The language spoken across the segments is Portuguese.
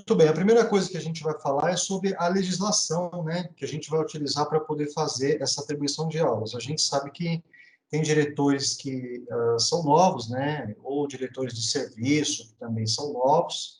Muito bem, a primeira coisa que a gente vai falar é sobre a legislação, né, que a gente vai utilizar para poder fazer essa atribuição de aulas. A gente sabe que tem diretores que são novos, né, ou diretores de serviço que também são novos,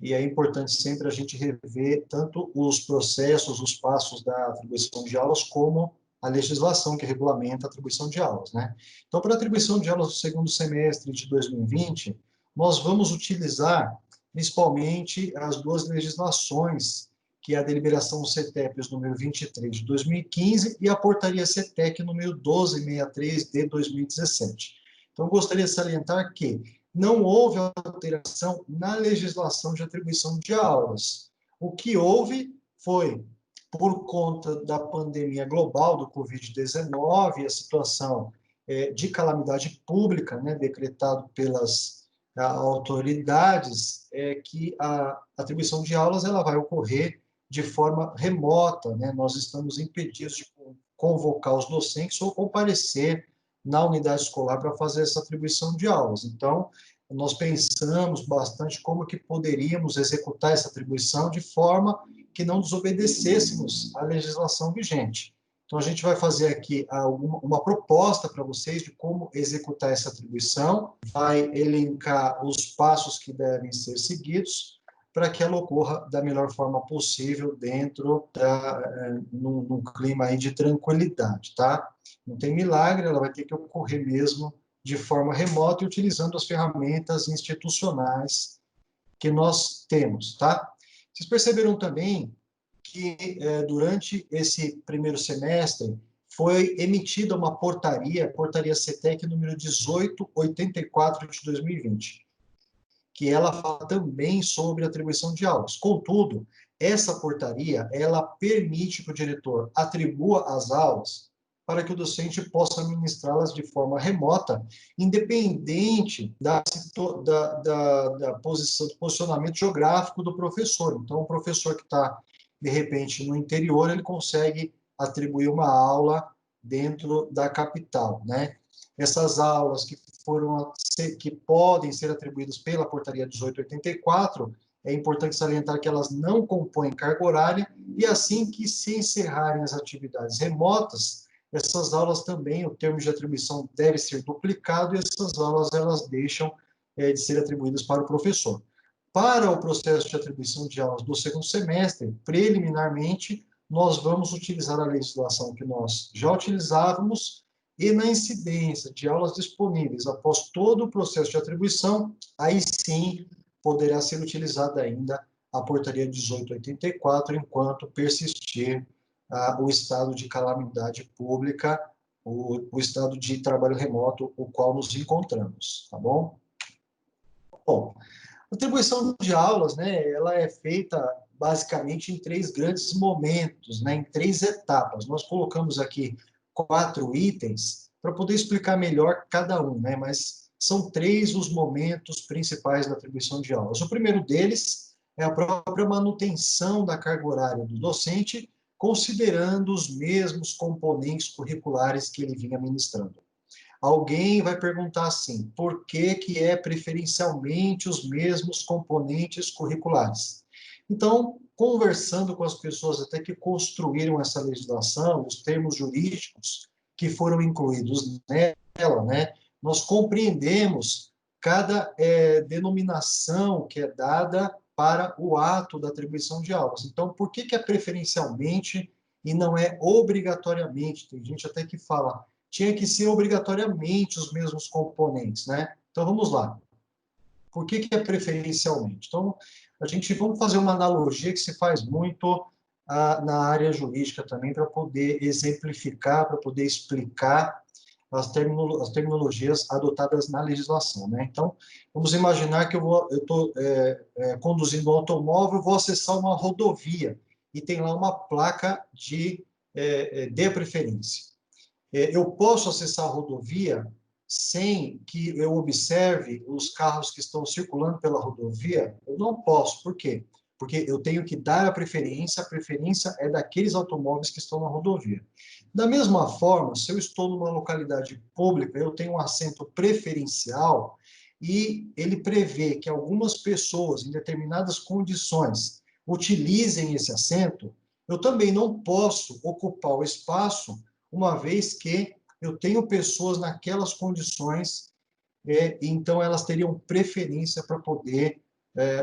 e é importante sempre a gente rever tanto os processos, os passos da atribuição de aulas, como a legislação que regulamenta a atribuição de aulas, né. Então, para a atribuição de aulas do segundo semestre de 2020, nós vamos utilizar principalmente as duas legislações, que é a deliberação CETEPES número 23 de 2015 e a portaria CETEC número 1263 de 2017. Então, gostaria de salientar que não houve alteração na legislação de atribuição de aulas. O que houve foi, por conta da pandemia global do Covid-19, a situação de calamidade pública, né, decretado pelas autoridades, que a atribuição de aulas ela vai ocorrer de forma remota, né? Nós estamos impedidos de convocar os docentes ou comparecer na unidade escolar para fazer essa atribuição de aulas. Então, nós pensamos bastante como que poderíamos executar essa atribuição de forma que não desobedecêssemos à legislação vigente. Então, a gente vai fazer aqui uma proposta para vocês de como executar essa atribuição, vai elencar os passos que devem ser seguidos para que ela ocorra da melhor forma possível dentro num clima aí de tranquilidade, tá? Não tem milagre, ela vai ter que ocorrer mesmo de forma remota e utilizando as ferramentas institucionais que nós temos, tá? Vocês perceberam também que durante esse primeiro semestre foi emitida uma portaria CETEC número 1884 de 2020, que ela fala também sobre atribuição de aulas. Contudo, essa portaria, ela permite que o diretor atribua as aulas para que o docente possa ministrá-las de forma remota, independente da posição, do posicionamento geográfico do professor. Então, o professor que está, de repente, no interior, ele consegue atribuir uma aula dentro da capital, né? Essas aulas que podem ser atribuídas pela portaria 1884, é importante salientar que elas não compõem carga horária, e assim que se encerrarem as atividades remotas, essas aulas também, o termo de atribuição deve ser duplicado, e essas aulas elas deixam de ser atribuídas para o professor. Para o processo de atribuição de aulas do segundo semestre, preliminarmente, nós vamos utilizar a legislação que nós já utilizávamos, e na incidência de aulas disponíveis após todo o processo de atribuição, aí sim poderá ser utilizada ainda a portaria 1884, enquanto persistir o estado de calamidade pública, o estado de trabalho remoto, o qual nos encontramos, tá bom? Bom, a atribuição de aulas, né, ela é feita basicamente em três grandes momentos, né, em três etapas. Nós colocamos aqui 4 itens para poder explicar melhor cada um, né, mas são 3 os momentos principais da atribuição de aulas. O primeiro deles é a própria manutenção da carga horária do docente, considerando os mesmos componentes curriculares que ele vinha ministrando. Alguém vai perguntar assim, por que que é preferencialmente os mesmos componentes curriculares? Então, conversando com as pessoas até que construíram essa legislação, os termos jurídicos que foram incluídos nela, né, nós compreendemos cada denominação que é dada para o ato da atribuição de aulas. Então, por que que é preferencialmente e não é obrigatoriamente? Tem gente até que fala, tinha que ser obrigatoriamente os mesmos componentes, né? Então, vamos lá. Por que que é preferencialmente? Então, vamos fazer uma analogia que se faz muito na área jurídica também, para poder exemplificar, para poder explicar as terminologias adotadas na legislação, né? Então, vamos imaginar que eu estou conduzindo um automóvel, vou acessar uma rodovia, e tem lá uma placa de dê preferência. Eu posso acessar a rodovia sem que eu observe os carros que estão circulando pela rodovia? Eu não posso. Por quê? Porque eu tenho que dar a preferência é daqueles automóveis que estão na rodovia. Da mesma forma, se eu estou numa localidade pública, eu tenho um assento preferencial, e ele prevê que algumas pessoas, em determinadas condições, utilizem esse assento, eu também não posso ocupar o espaço, uma vez que eu tenho pessoas naquelas condições, então elas teriam preferência para poder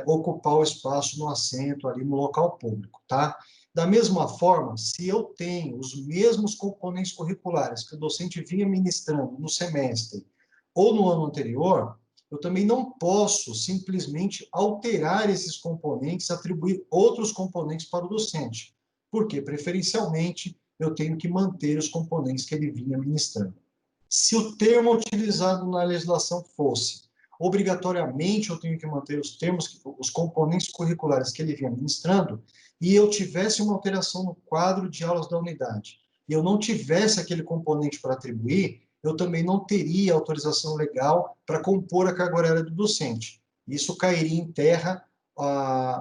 ocupar o espaço no assento ali no local público, tá? Da mesma forma, se eu tenho os mesmos componentes curriculares que o docente vinha ministrando no semestre ou no ano anterior, eu também não posso simplesmente alterar esses componentes, atribuir outros componentes para o docente, porque, preferencialmente, eu tenho que manter os componentes que ele vinha ministrando. Se o termo utilizado na legislação fosse obrigatoriamente eu tenho que manter os termos, os componentes curriculares que ele vinha ministrando, e eu tivesse uma alteração no quadro de aulas da unidade, e eu não tivesse aquele componente para atribuir, eu também não teria autorização legal para compor a carga horária do docente. Isso cairia em terra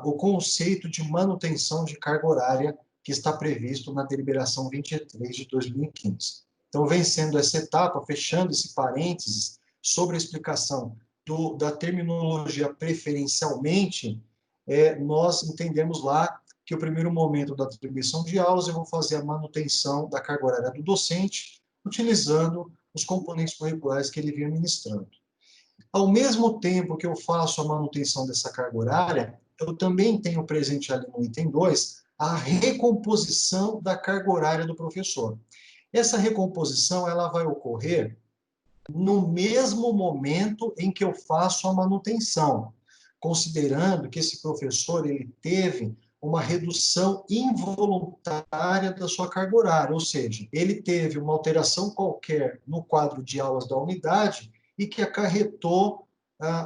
o conceito de manutenção de carga horária que está previsto na deliberação 23 de 2015. Então, vencendo essa etapa, fechando esse parênteses sobre a explicação da terminologia preferencialmente, nós entendemos lá que o primeiro momento da atribuição de aulas eu vou fazer a manutenção da carga horária do docente, utilizando os componentes curriculares que ele vinha ministrando. Ao mesmo tempo que eu faço a manutenção dessa carga horária, eu também tenho presente ali no item 2 a recomposição da carga horária do professor. Essa recomposição ela vai ocorrer no mesmo momento em que eu faço a manutenção, considerando que esse professor ele teve uma redução involuntária da sua carga horária, ou seja, ele teve uma alteração qualquer no quadro de aulas da unidade e que acarretou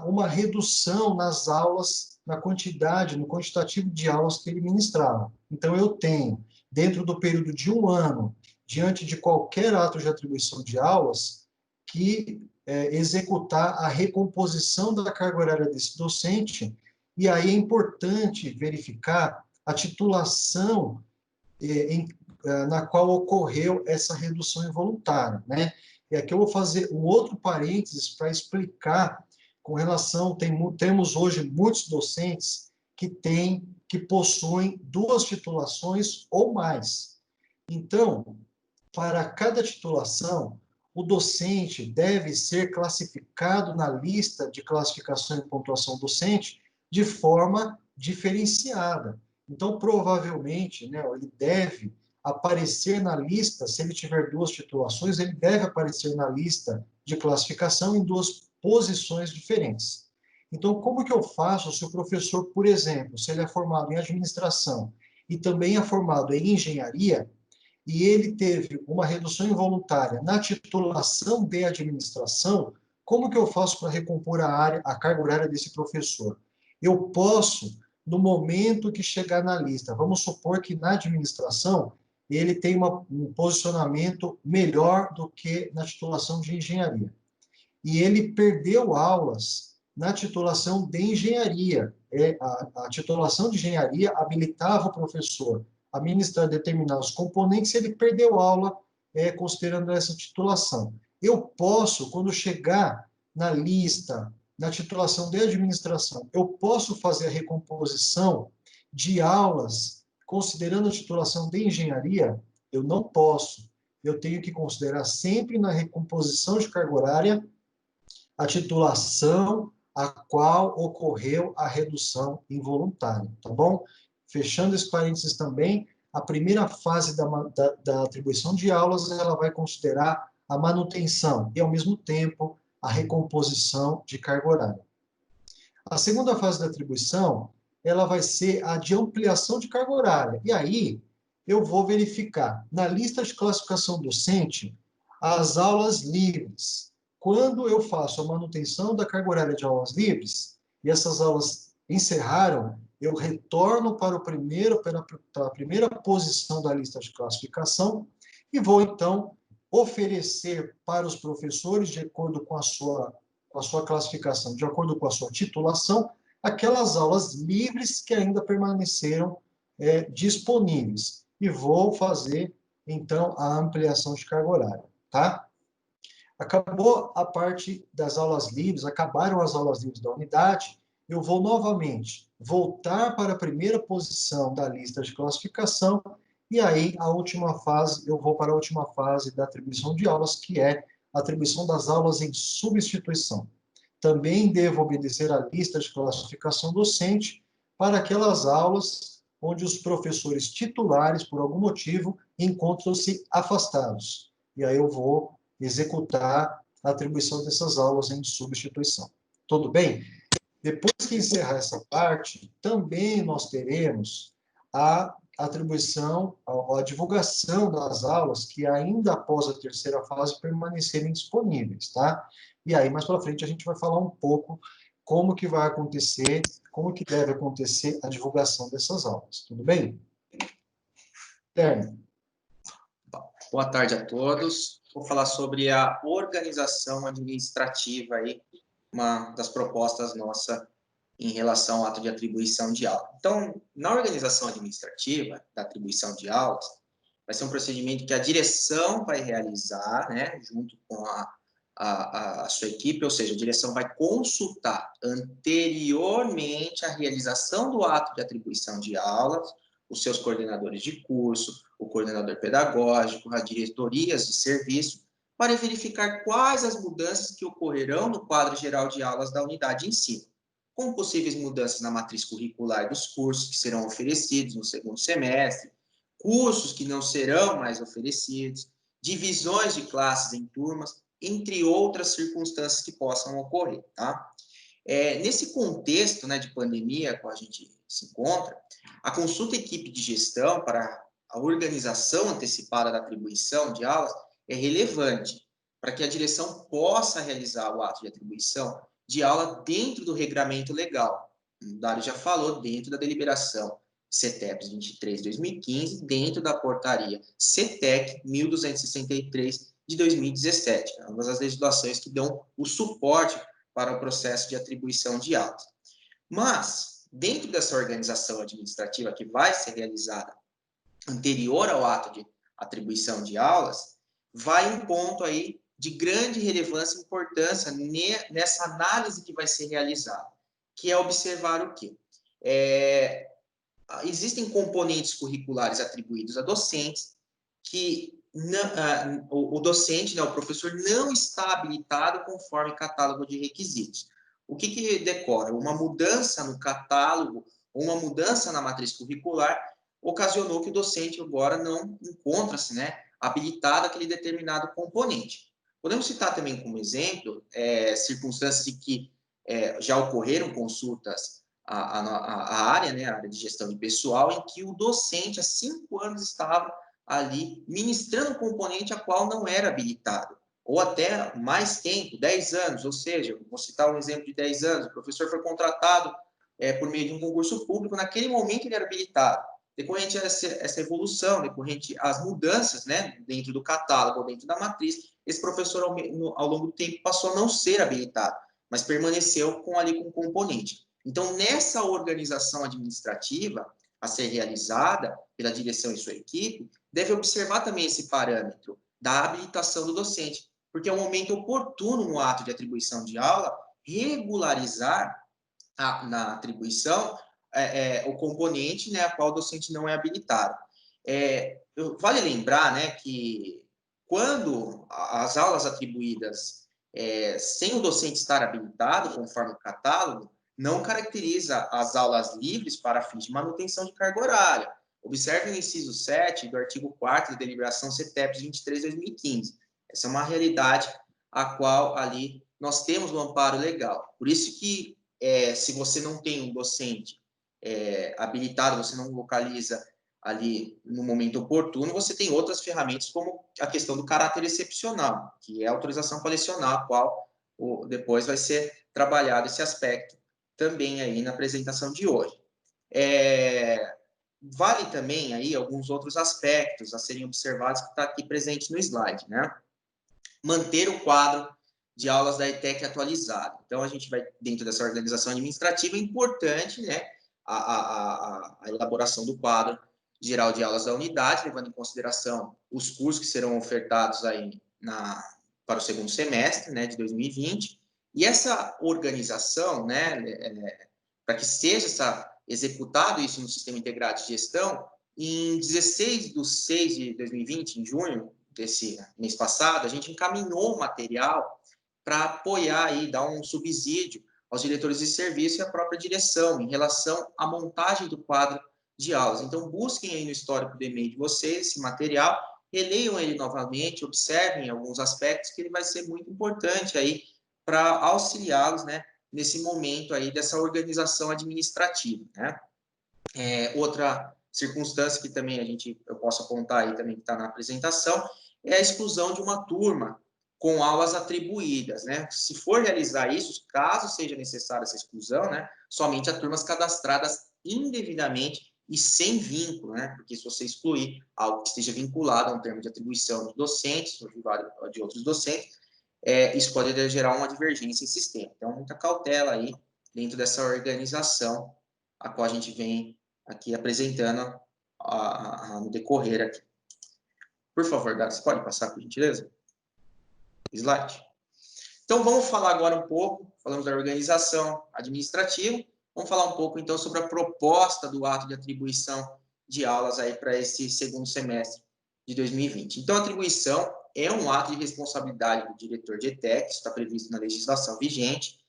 uma redução nas aulas, na quantidade, no quantitativo de aulas que ele ministrava. Então, eu tenho, dentro do período de 1 ano, diante de qualquer ato de atribuição de aulas, que executar a recomposição da carga horária desse docente, e aí é importante verificar a titulação na qual ocorreu essa redução involuntária, né? E aqui eu vou fazer um outro parênteses para explicar com relação, temos hoje muitos docentes que possuem 2 titulações ou mais. Então, para cada titulação, o docente deve ser classificado na lista de classificação e pontuação docente de forma diferenciada. Então, provavelmente, né, ele deve aparecer na lista, se ele tiver 2 titulações, ele deve aparecer na lista de classificação em 2 posições diferentes. Então, como que eu faço se o professor, por exemplo, se ele é formado em administração e também é formado em engenharia, e ele teve uma redução involuntária na titulação de administração, como que eu faço para recompor a carga horária desse professor? Eu posso, no momento que chegar na lista, vamos supor que na administração ele tem um posicionamento melhor do que na titulação de engenharia. E ele perdeu aulas na titulação de engenharia. A titulação de engenharia habilitava o professor a ministrar determinados componentes, ele perdeu aula considerando essa titulação. Eu posso, quando chegar na lista, na titulação de administração, eu posso fazer a recomposição de aulas considerando a titulação de engenharia? Eu não posso. Eu tenho que considerar sempre na recomposição de carga horária a titulação a qual ocorreu a redução involuntária, tá bom? Fechando esse parênteses também, a primeira fase da atribuição de aulas, ela vai considerar a manutenção e, ao mesmo tempo, a recomposição de carga horária. A segunda fase da atribuição, ela vai ser a de ampliação de carga horária. E aí, eu vou verificar, na lista de classificação docente, as aulas livres. Quando eu faço a manutenção da carga horária de aulas livres, e essas aulas encerraram, eu retorno para a primeira posição da lista de classificação e vou, então, oferecer para os professores, de acordo com a sua classificação, de acordo com a sua titulação, aquelas aulas livres que ainda permaneceram disponíveis. E vou fazer, então, a ampliação de carga horária, tá? Acabou a parte das aulas livres, acabaram as aulas livres da unidade, eu vou novamente voltar para a primeira posição da lista de classificação, e aí a última fase, eu vou para a última fase da atribuição de aulas, que é a atribuição das aulas em substituição. Também devo obedecer à lista de classificação docente para aquelas aulas onde os professores titulares, por algum motivo, encontram-se afastados. E aí eu vou executar a atribuição dessas aulas em substituição. Tudo bem? Depois que encerrar essa parte, também nós teremos a atribuição, a divulgação das aulas que ainda após a terceira fase permanecerem disponíveis, tá? E aí, mais para frente, a gente vai falar um pouco como que vai acontecer, como que deve acontecer a divulgação dessas aulas. Tudo bem? Terno. Boa tarde a todos. Vou falar sobre a organização administrativa aí, uma das propostas nossa em relação ao ato de atribuição de aula. Então, na organização administrativa da atribuição de aulas, vai ser um procedimento que a direção vai realizar, né, junto com a sua equipe, ou seja, a direção vai consultar anteriormente à realização do ato de atribuição de aulas, os seus coordenadores de curso, o coordenador pedagógico, as diretorias de serviço, para verificar quais as mudanças que ocorrerão no quadro geral de aulas da unidade em si, com possíveis mudanças na matriz curricular dos cursos que serão oferecidos no segundo semestre, cursos que não serão mais oferecidos, divisões de classes em turmas, entre outras circunstâncias que possam ocorrer, tá? Nesse contexto, né, de pandemia que a gente se encontra, a consulta equipe de gestão para a organização antecipada da atribuição de aulas é relevante para que a direção possa realizar o ato de atribuição de aula dentro do regramento legal. O Dário já falou, dentro da deliberação CETEPS 23/2015, dentro da portaria CETEC 1263 de 2017, ambas as legislações que dão o suporte para o processo de atribuição de aulas. Mas, dentro dessa organização administrativa que vai ser realizada anterior ao ato de atribuição de aulas, vai um ponto aí de grande relevância e importância nessa análise que vai ser realizada, que é observar o quê? Existem componentes curriculares atribuídos a docentes que o docente, né, o professor, não está habilitado conforme catálogo de requisitos. O que decorre? Uma mudança no catálogo ou uma mudança na matriz curricular ocasionou que o docente agora não encontra-se, né, habilitado aquele determinado componente. Podemos citar também como exemplo circunstâncias em que já ocorreram consultas à área, né, a área de gestão de pessoal, em que o docente há 5 anos estava ali ministrando um componente a qual não era habilitado, ou até mais tempo, 10 anos, ou seja, vou citar um exemplo de 10 anos, o professor foi contratado por meio de um concurso público, naquele momento ele era habilitado, decorrente a essa evolução, decorrente às mudanças, né, dentro do catálogo ou dentro da matriz, esse professor ao longo do tempo passou a não ser habilitado, mas permaneceu com o componente. Então, nessa organização administrativa a ser realizada pela direção e sua equipe, deve observar também esse parâmetro da habilitação do docente, porque é um momento oportuno no ato de atribuição de aula regularizar na atribuição o componente, né, a qual o docente não é habilitado. Vale lembrar, né, que quando as aulas atribuídas sem o docente estar habilitado, conforme o catálogo, não caracteriza as aulas livres para fins de manutenção de carga horária. Observe o inciso 7 do artigo 4º da deliberação CETEPS 23/2015. Essa é uma realidade a qual ali nós temos um amparo legal. Por isso que, se você não tem um docente habilitado, você não localiza ali no momento oportuno, você tem outras ferramentas, como a questão do caráter excepcional, que é a autorização colecional, a qual depois vai ser trabalhado esse aspecto também aí na apresentação de hoje. Vale também aí alguns outros aspectos a serem observados que está aqui presente no slide, né? Manter o quadro de aulas da ETEC atualizado. Então, a gente vai, dentro dessa organização administrativa, é importante, né, a elaboração do quadro geral de aulas da unidade, levando em consideração os cursos que serão ofertados aí para o segundo semestre, né, de 2020, e essa organização, né, para que seja executado isso no Sistema Integrado de Gestão, em 16/6 de 2020, em junho desse mês passado, a gente encaminhou um material para apoiar e dar um subsídio aos diretores de serviço e à própria direção em relação à montagem do quadro de aulas. Então, busquem aí no histórico do e-mail de vocês esse material, releiam ele novamente, observem alguns aspectos que ele vai ser muito importante aí para auxiliá-los, né, nesse momento aí dessa organização administrativa, né? Outra circunstância que também eu posso apontar aí também que está na apresentação é a exclusão de uma turma com aulas atribuídas, né? Se for realizar isso, caso seja necessária essa exclusão, né, somente a turmas cadastradas indevidamente e sem vínculo, né? Porque se você excluir algo que esteja vinculado a um termo de atribuição de docentes ou de outros docentes, isso pode gerar uma divergência em sistema. Então, muita cautela aí dentro dessa organização a qual a gente vem aqui apresentando no decorrer aqui. Por favor, Gabi, você pode passar, por gentileza? Slide. Então, vamos falar agora um pouco, falamos da organização administrativa, vamos falar um pouco, então, sobre a proposta do ato de atribuição de aulas aí para esse segundo semestre de 2020. Então, a atribuição é um ato de responsabilidade do diretor de ETEC, isso está previsto na legislação vigente,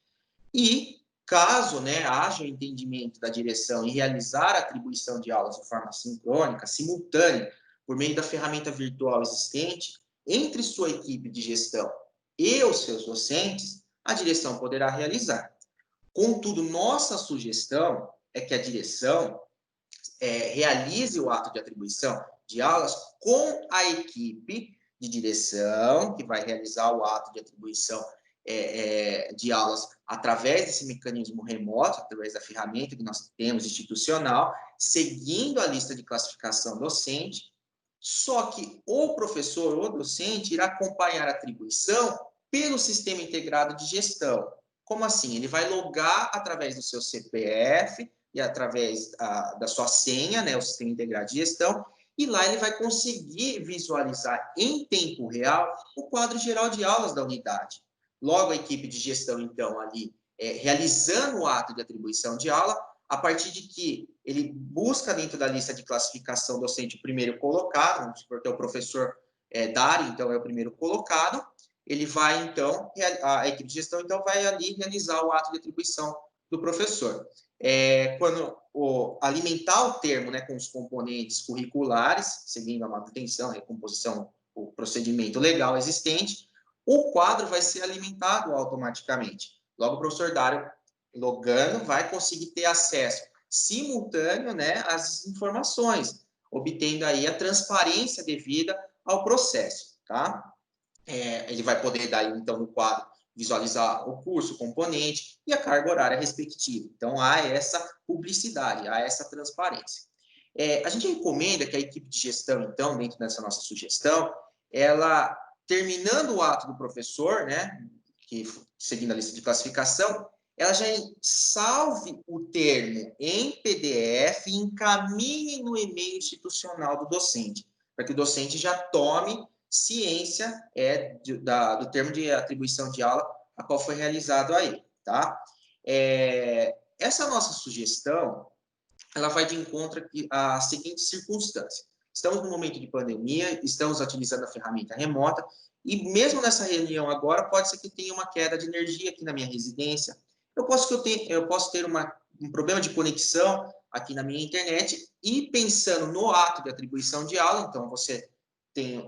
e caso, né, haja o entendimento da direção em realizar a atribuição de aulas de forma sincrônica, simultânea, por meio da ferramenta virtual existente, entre sua equipe de gestão e os seus docentes, a direção poderá realizar. Contudo, nossa sugestão é que a direção realize o ato de atribuição de aulas com a equipe de direção, que vai realizar o ato de atribuição de aulas através desse mecanismo remoto, através da ferramenta que nós temos institucional, seguindo a lista de classificação docente, só que o professor ou docente irá acompanhar a atribuição pelo sistema integrado de gestão. Como assim? Ele vai logar através do seu CPF e através da sua senha, né, o sistema integrado de gestão, e lá ele vai conseguir visualizar em tempo real o quadro geral de aulas da unidade. Logo, a equipe de gestão, então, ali, realizando o ato de atribuição de aula, a partir de que ele busca dentro da lista de classificação docente o primeiro colocado, vamos supor que é o professor Dário, então é o primeiro colocado, ele vai, então, a equipe de gestão, então, vai ali realizar o ato de atribuição do professor. Quando alimentar o termo, né, com os componentes curriculares, seguindo a manutenção, a recomposição, o procedimento legal existente, o quadro vai ser alimentado automaticamente. Logo, o professor Dário, logando, vai conseguir ter acesso simultâneo, né, às informações, obtendo aí a transparência devida ao processo, tá? Ele vai poder daí, então, no quadro, visualizar o curso, o componente e a carga horária respectiva. Então, há essa publicidade, há essa transparência. A gente recomenda que a equipe de gestão, então, dentro dessa nossa sugestão, ela, terminando o ato do professor, né, que, seguindo a lista de classificação, ela já salve o termo em PDF e encaminhe no e-mail institucional do docente, para que o docente já tome ciência do termo de atribuição de aula a qual foi realizado aí, tá? Essa nossa sugestão, ela vai de encontro à seguinte circunstância. Estamos no momento de pandemia, estamos utilizando a ferramenta remota, e mesmo nessa reunião agora, pode ser que tenha uma queda de energia aqui na minha residência. Eu posso ter um problema de conexão aqui na minha internet, e pensando no ato de atribuição de aula, então você tem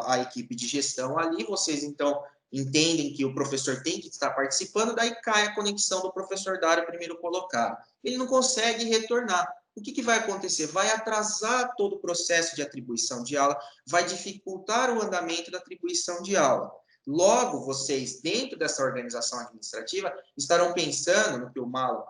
a equipe de gestão ali, vocês, então, entendem que o professor tem que estar participando, daí cai a conexão do professor Dário, primeiro colocado. Ele não consegue retornar. O que vai acontecer? Vai atrasar todo o processo de atribuição de aula, vai dificultar o andamento da atribuição de aula. Logo, vocês, dentro dessa organização administrativa, estarão pensando, no que o Malo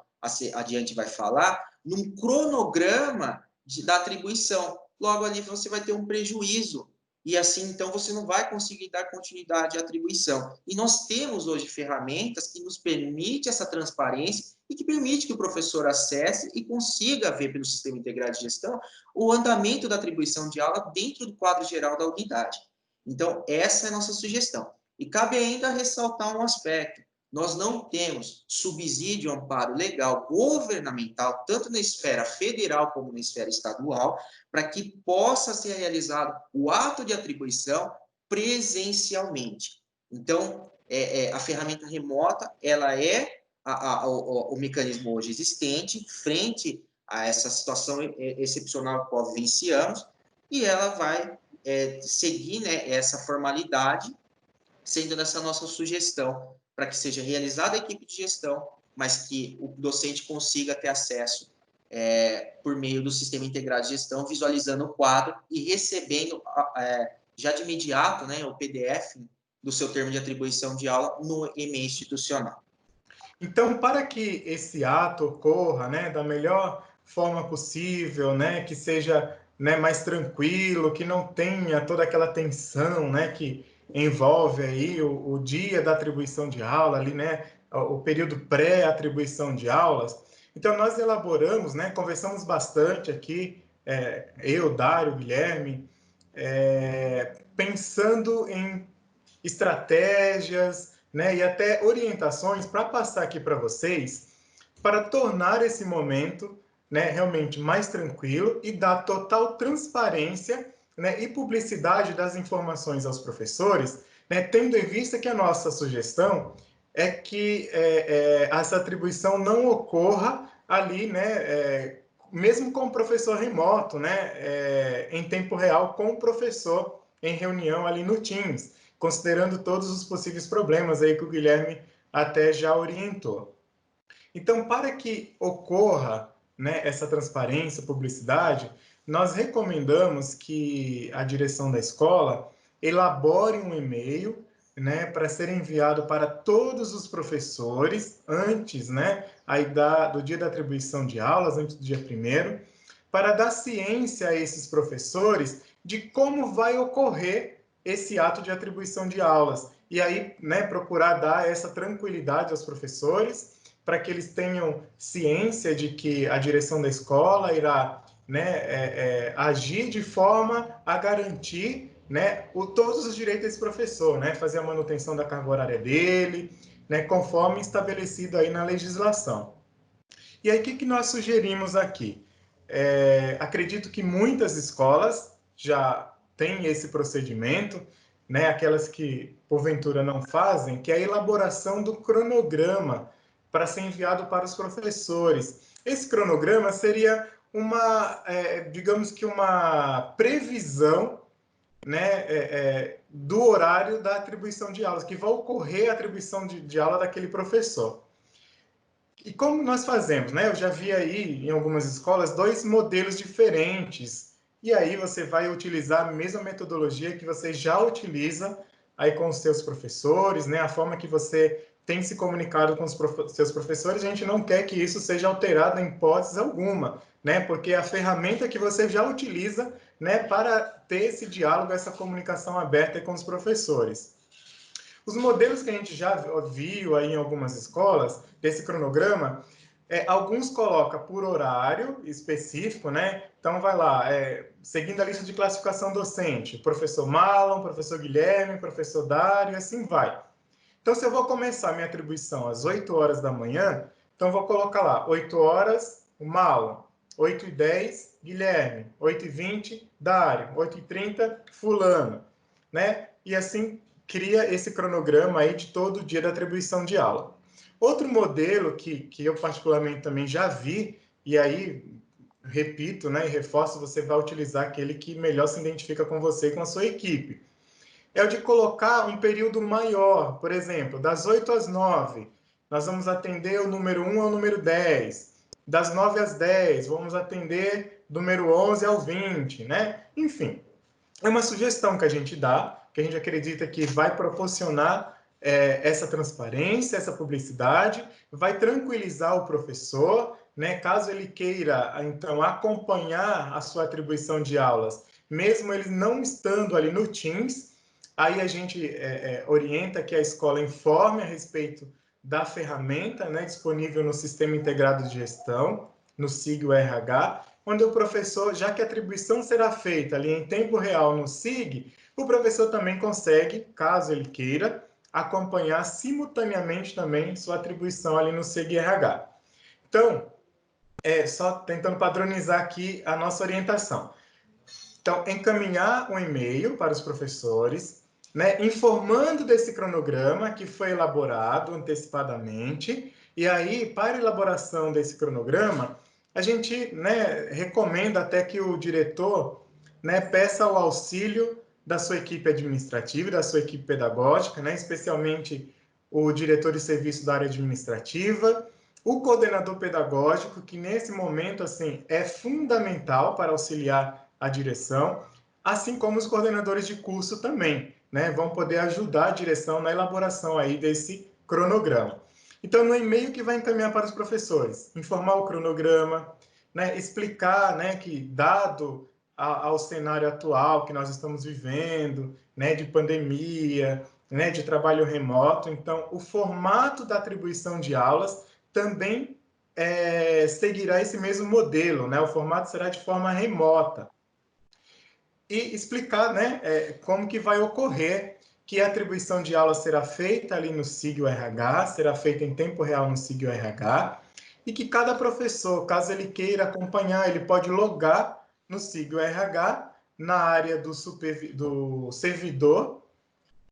adiante vai falar, num cronograma da atribuição. Logo ali você vai ter um prejuízo e assim, então, você não vai conseguir dar continuidade à atribuição. E nós temos hoje ferramentas que nos permitem essa transparência e que permite que o professor acesse e consiga ver pelo sistema integrado de gestão o andamento da atribuição de aula dentro do quadro geral da unidade. Então, essa é a nossa sugestão. E cabe ainda ressaltar um aspecto: nós não temos subsídio, amparo legal governamental, tanto na esfera federal como na esfera estadual, para que possa ser realizado o ato de atribuição presencialmente. Então, a ferramenta remota, ela é o mecanismo hoje existente frente a essa situação excepcional que nós vivenciamos, e ela vai seguir, né, essa formalidade, sendo essa nossa sugestão para que seja realizada a equipe de gestão, mas que o docente consiga ter acesso por meio do sistema integrado de gestão, visualizando o quadro e recebendo já de imediato, né, o PDF do seu termo de atribuição de aula no e-mail institucional. Então, para que esse ato ocorra, né, da melhor forma possível, né, que seja, né, mais tranquilo, que não tenha toda aquela tensão, né, que envolve aí o dia da atribuição de aula, ali, né, o período pré-atribuição de aulas. Então, nós elaboramos, né, conversamos bastante aqui, eu, Dário, Guilherme, pensando em estratégias, né, e até orientações para passar aqui para vocês, para tornar esse momento, né, realmente mais tranquilo e dar total transparência, né, e publicidade das informações aos professores, né, tendo em vista que a nossa sugestão é que essa atribuição não ocorra ali, né, mesmo com o professor remoto, né, em tempo real com o professor em reunião ali no Teams, considerando todos os possíveis problemas aí que o Guilherme até já orientou. Então, para que ocorra, né, essa transparência, publicidade, nós recomendamos que a direção da escola elabore um e-mail, né, para ser enviado para todos os professores antes, né, aí do dia da atribuição de aulas, antes do dia 1º, para dar ciência a esses professores de como vai ocorrer esse ato de atribuição de aulas. E aí, né, procurar dar essa tranquilidade aos professores, para que eles tenham ciência de que a direção da escola irá, né, agir de forma a garantir, né, todos os direitos desse professor, né, fazer a manutenção da carga horária dele, né, conforme estabelecido aí na legislação. E aí, o que nós sugerimos aqui? Acredito que muitas escolas já têm esse procedimento, né, aquelas que porventura não fazem, que é a elaboração do cronograma para ser enviado para os professores. Esse cronograma seria uma, digamos que uma previsão, né, do horário da atribuição de aulas, que vai ocorrer a atribuição de aula daquele professor. E como nós fazemos, né? Eu já vi aí em algumas escolas 2 modelos diferentes. E aí você vai utilizar a mesma metodologia que você já utiliza aí com os seus professores, né? A forma que você tem se comunicado com os seus professores, a gente não quer que isso seja alterado em hipótese alguma, né? Porque é a ferramenta que você já utiliza, né, para ter esse diálogo, essa comunicação aberta com os professores. Os modelos que a gente já viu aí em algumas escolas, desse cronograma, alguns colocam por horário específico, né? Então, vai lá, seguindo a lista de classificação docente, professor Marlon, professor Guilherme, professor Dário, e assim vai. Então, se eu vou começar a minha atribuição às 8 horas da manhã, então vou colocar lá, 8 horas, o Marlon, 8h10, Guilherme, 8h20, Dário, 8h30, fulano, né? E assim cria esse cronograma aí de todo o dia da atribuição de aula. Outro modelo que eu particularmente também já vi, e aí repito, né, e reforço, você vai utilizar aquele que melhor se identifica com você e com a sua equipe. É o de colocar um período maior, por exemplo, das 8 às 9, nós vamos atender o número 1 ao número 10. Das 9 às 10, vamos atender do número 11 ao 20, né? Enfim, é uma sugestão que a gente dá, que a gente acredita que vai proporcionar essa transparência, essa publicidade, vai tranquilizar o professor, né, caso ele queira, então, acompanhar a sua atribuição de aulas, mesmo ele não estando ali no Teams, aí a gente orienta que a escola informe a respeito da ferramenta, né, disponível no Sistema Integrado de Gestão, no SIG RH, onde o professor, já que a atribuição será feita ali em tempo real no SIG, O professor também consegue, caso ele queira, acompanhar simultaneamente também sua atribuição ali no SIG-RH. Então, só tentando padronizar aqui a nossa orientação. Então, encaminhar um e-mail para os professores, né, informando desse cronograma que foi elaborado antecipadamente, e aí, para a elaboração desse cronograma, a gente, né, recomenda até que o diretor, né, peça o auxílio da sua equipe administrativa, da sua equipe pedagógica, né, especialmente o diretor de serviço da área administrativa, o coordenador pedagógico, que nesse momento assim é fundamental para auxiliar a direção, assim como os coordenadores de curso também, né, vão poder ajudar a direção na elaboração aí desse cronograma. Então, no e-mail que vai encaminhar para os professores, informar o cronograma, né, explicar, né, que dado ao cenário atual que nós estamos vivendo, né, de pandemia, né, de trabalho remoto, então o formato da atribuição de aulas também seguirá esse mesmo modelo, né? O formato será de forma remota. E explicar, né, como que vai ocorrer que a atribuição de aula será feita ali no SIG-RH, será feita em tempo real no SIG-RH, e que cada professor, caso ele queira acompanhar, ele pode logar no SIG-RH, na área do servidor,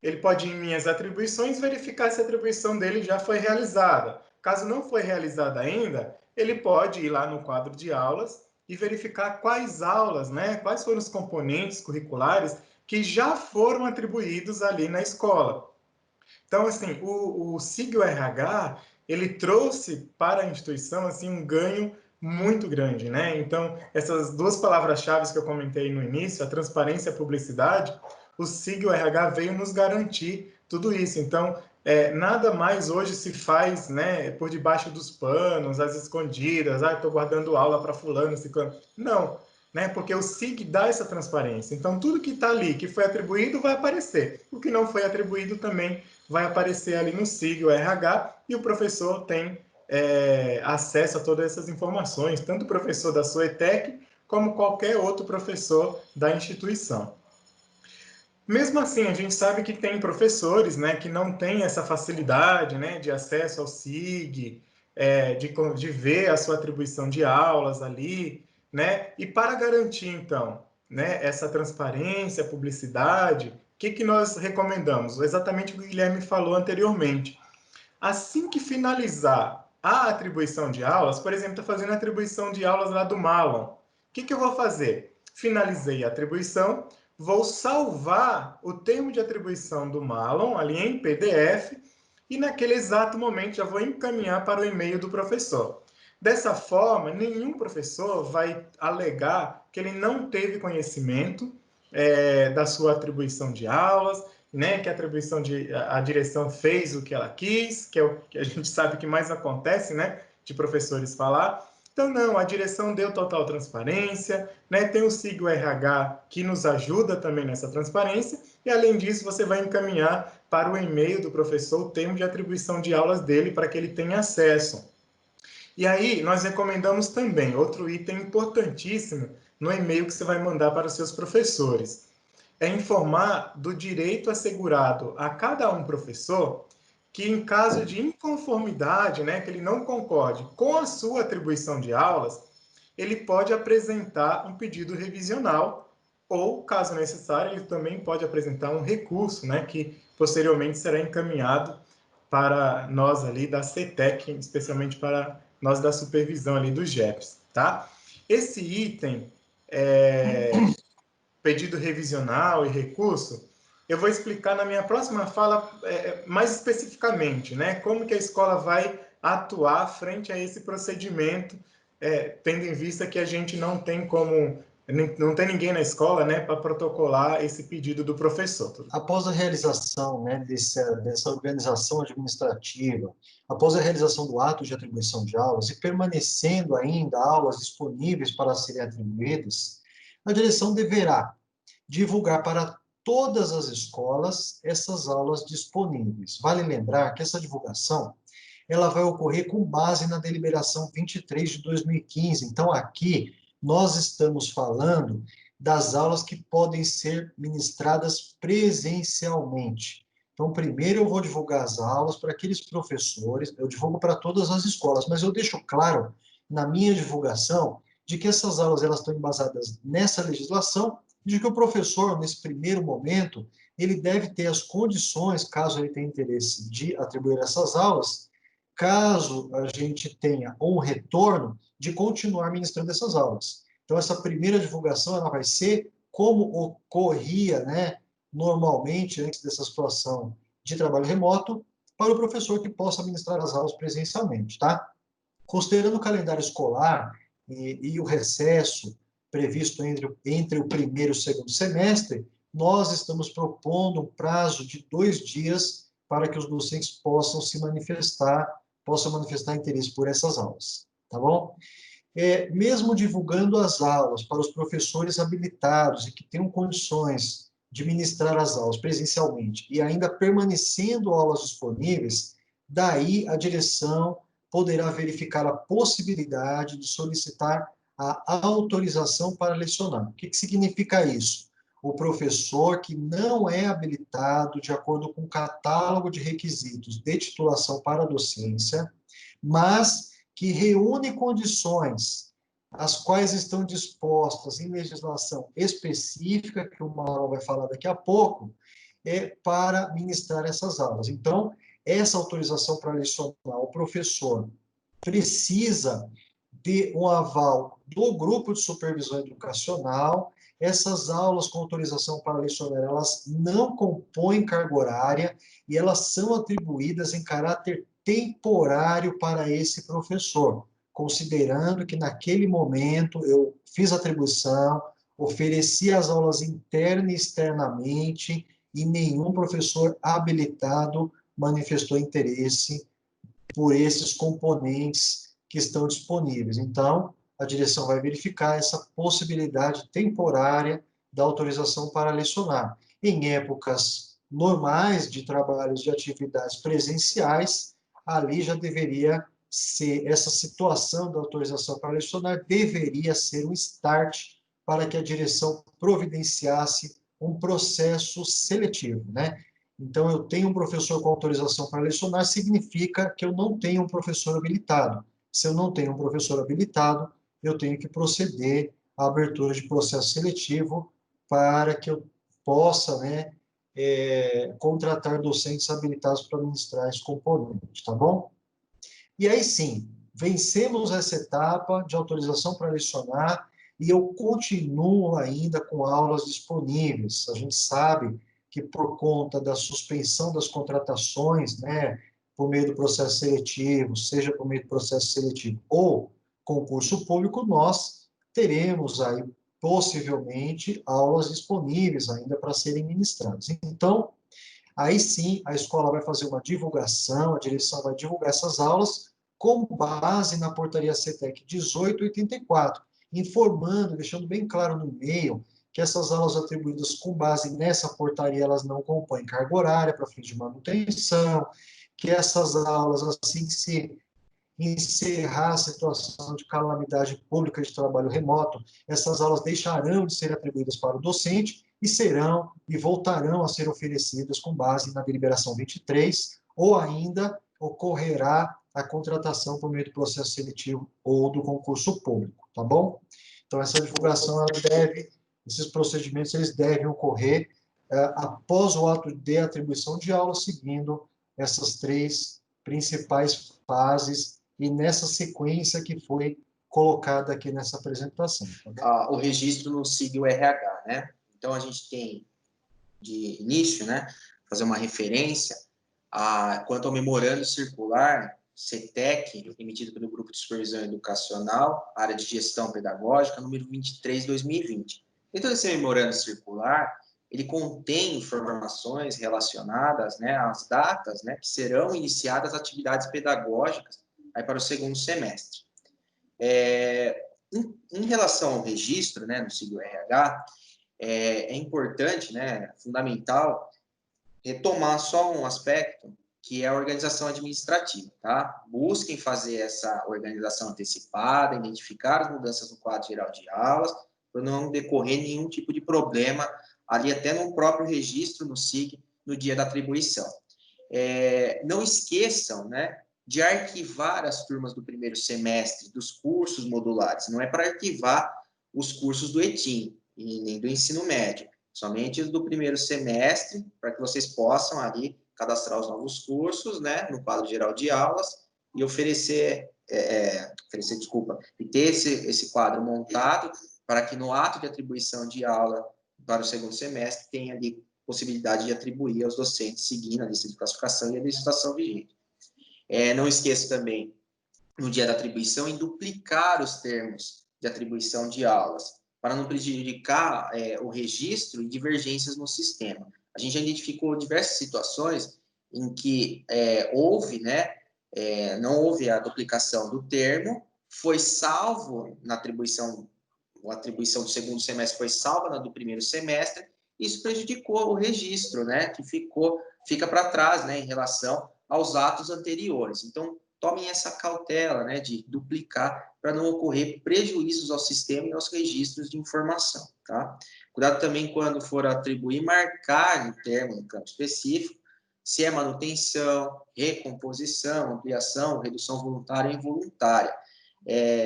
ele pode ir em minhas atribuições verificar se a atribuição dele já foi realizada. Caso não foi realizada ainda, ele pode ir lá no quadro de aulas e verificar quais aulas, né, quais foram os componentes curriculares que já foram atribuídos ali na escola. Então, assim, o SIG-RH, ele trouxe para a instituição, assim, um ganho muito grande, né? Então, essas duas palavras-chave que eu comentei no início, a transparência e a publicidade, o SIG-RH veio nos garantir tudo isso. Então, nada mais hoje se faz, né, por debaixo dos panos, às escondidas, estou guardando aula para fulano, ciclano. Não, né? Porque o SIG dá essa transparência. Então, tudo que está ali, que foi atribuído, vai aparecer. O que não foi atribuído também vai aparecer ali no SIG, o RH, e o professor tem acesso a todas essas informações, tanto o professor da sua ETEC, como qualquer outro professor da instituição. Mesmo assim, a gente sabe que tem professores, né, que não têm essa facilidade, né, de acesso ao SIG, de ver a sua atribuição de aulas ali, né, e para garantir, então, né, essa transparência, publicidade, o que nós recomendamos? Exatamente o que o Guilherme falou anteriormente. Assim que finalizar a atribuição de aulas, por exemplo, estou fazendo a atribuição de aulas lá do Malon. O que eu vou fazer? Finalizei a atribuição, vou salvar o termo de atribuição do Malon ali em PDF e naquele exato momento já vou encaminhar para o e-mail do professor. Dessa forma, nenhum professor vai alegar que ele não teve conhecimento da sua atribuição de aulas, né, que a direção fez o que ela quis, que é o que a gente sabe que mais acontece, né, de professores falar. Então, não, a direção deu total transparência, né, tem o SIG-RH que nos ajuda também nessa transparência, e além disso, você vai encaminhar para o e-mail do professor o termo de atribuição de aulas dele para que ele tenha acesso. E aí, nós recomendamos também outro item importantíssimo no e-mail que você vai mandar para os seus professores. É informar do direito assegurado a cada um professor que, em caso de inconformidade, né, que ele não concorde com a sua atribuição de aulas, ele pode apresentar um pedido revisional ou, caso necessário, ele também pode apresentar um recurso, né, que posteriormente será encaminhado para nós ali da CETEC, especialmente para nós da supervisão ali dos GEPs, tá? Esse item, pedido revisional e recurso, eu vou explicar na minha próxima fala mais especificamente, né, como que a escola vai atuar frente a esse procedimento, tendo em vista que a gente não tem ninguém na escola, né, para protocolar esse pedido do professor. Após a realização, né, dessa organização administrativa, após a realização do ato de atribuição de aulas e permanecendo ainda aulas disponíveis para serem atribuídas, a direção deverá divulgar para todas as escolas essas aulas disponíveis. Vale lembrar que essa divulgação ela vai ocorrer com base na deliberação 23 de 2015. Então, aqui, nós estamos falando das aulas que podem ser ministradas presencialmente. Então, primeiro eu vou divulgar as aulas para aqueles professores, eu divulgo para todas as escolas, mas eu deixo claro na minha divulgação de que essas aulas elas estão embasadas nessa legislação, de que o professor, nesse primeiro momento, ele deve ter as condições, caso ele tenha interesse de atribuir essas aulas, caso a gente tenha um retorno, de continuar ministrando essas aulas. Então, essa primeira divulgação ela vai ser como ocorria, né, normalmente, antes dessa situação de trabalho remoto, para o professor que possa ministrar as aulas presencialmente, tá? Considerando o calendário escolar e o recesso previsto entre o primeiro e o segundo semestre, nós estamos propondo um prazo de 2 dias para que os docentes possam manifestar interesse por essas aulas, tá bom? Mesmo divulgando as aulas para os professores habilitados e que tenham condições de ministrar as aulas presencialmente e ainda permanecendo aulas disponíveis, daí a direção poderá verificar a possibilidade de solicitar a autorização para lecionar. O que significa isso? O professor que não é habilitado de acordo com o catálogo de requisitos de titulação para a docência, mas que reúne condições as quais estão dispostas em legislação específica, que o Mauro vai falar daqui a pouco, para ministrar essas aulas. Então, essa autorização para lecionar, o professor precisa de um aval do grupo de supervisão educacional. Essas aulas com autorização para lecionar, elas não compõem carga horária e elas são atribuídas em caráter temporário para esse professor, considerando que naquele momento eu fiz a atribuição, ofereci as aulas interna e externamente e nenhum professor habilitado manifestou interesse por esses componentes que estão disponíveis. Então, a direção vai verificar essa possibilidade temporária da autorização para lecionar. Em épocas normais de trabalhos de atividades presenciais, ali já deveria ser, essa situação da autorização para lecionar deveria ser um start para que a direção providenciasse um processo seletivo, né? Então, eu tenho um professor com autorização para lecionar, significa que eu não tenho um professor habilitado. Se eu não tenho um professor habilitado, eu tenho que proceder à abertura de processo seletivo para que eu possa, né, contratar docentes habilitados para ministrar esse componente, tá bom? E aí sim, vencemos essa etapa de autorização para lecionar e eu continuo ainda com aulas disponíveis. A gente sabe que por conta da suspensão das contratações, né, por meio do processo seletivo, seja por meio do processo seletivo ou concurso público, nós teremos aí possivelmente aulas disponíveis ainda para serem ministradas. Então, aí sim, a escola vai fazer uma divulgação, a direção vai divulgar essas aulas com base na portaria CETEC 1884, informando, deixando bem claro no e-mail que essas aulas atribuídas com base nessa portaria, elas não compõem carga horária para fins de manutenção, que essas aulas, assim que se encerrar a situação de calamidade pública de trabalho remoto, essas aulas deixarão de ser atribuídas para o docente e serão e voltarão a ser oferecidas com base na deliberação 23, ou ainda ocorrerá a contratação por meio do processo seletivo ou do concurso público, tá bom? Então, essa divulgação, esses procedimentos, eles devem ocorrer após o ato de atribuição de aula, seguindo essas 3 principais fases e nessa sequência que foi colocada aqui nessa apresentação. Tá? O registro no SIG-RH, né? Então, a gente tem, de início, né, fazer uma referência quanto ao memorando circular CETEC, emitido pelo Grupo de Supervisão Educacional, área de gestão pedagógica, número 23/2020. Dentro desse memorando circular, ele contém informações relacionadas, né, às datas, né, que serão iniciadas atividades pedagógicas aí para o segundo semestre. Em relação ao registro, né, no SIG-RH, é importante, né, fundamental, retomar só um aspecto, que é a organização administrativa, tá? Busquem fazer essa organização antecipada, identificar as mudanças no quadro geral de aulas, para não decorrer nenhum tipo de problema ali até no próprio registro no SIG no dia da atribuição. Não esqueçam, né, de arquivar as turmas do primeiro semestre dos cursos modulares. Não é para arquivar os cursos do ETIM e nem do ensino médio, somente os do primeiro semestre, para que vocês possam ali cadastrar os novos cursos, né, no quadro geral de aulas e e ter esse quadro montado para que no ato de atribuição de aula para o segundo semestre tenha ali possibilidade de atribuir aos docentes seguindo a lista de classificação e a legislação vigente. Não esqueça também, no dia da atribuição, em duplicar os termos de atribuição de aulas, para não prejudicar o registro e divergências no sistema. A gente já identificou diversas situações em que houve, né, não houve a duplicação do termo, foi salvo na atribuição, a atribuição do segundo semestre foi salva na do primeiro semestre, isso prejudicou o registro, né, que fica para trás, né, em relação aos atos anteriores. Então, tomem essa cautela, né, de duplicar para não ocorrer prejuízos ao sistema e aos registros de informação, tá? Cuidado também quando for atribuir, marcar no termo, no campo específico, se é manutenção, recomposição, ampliação, redução voluntária ou involuntária.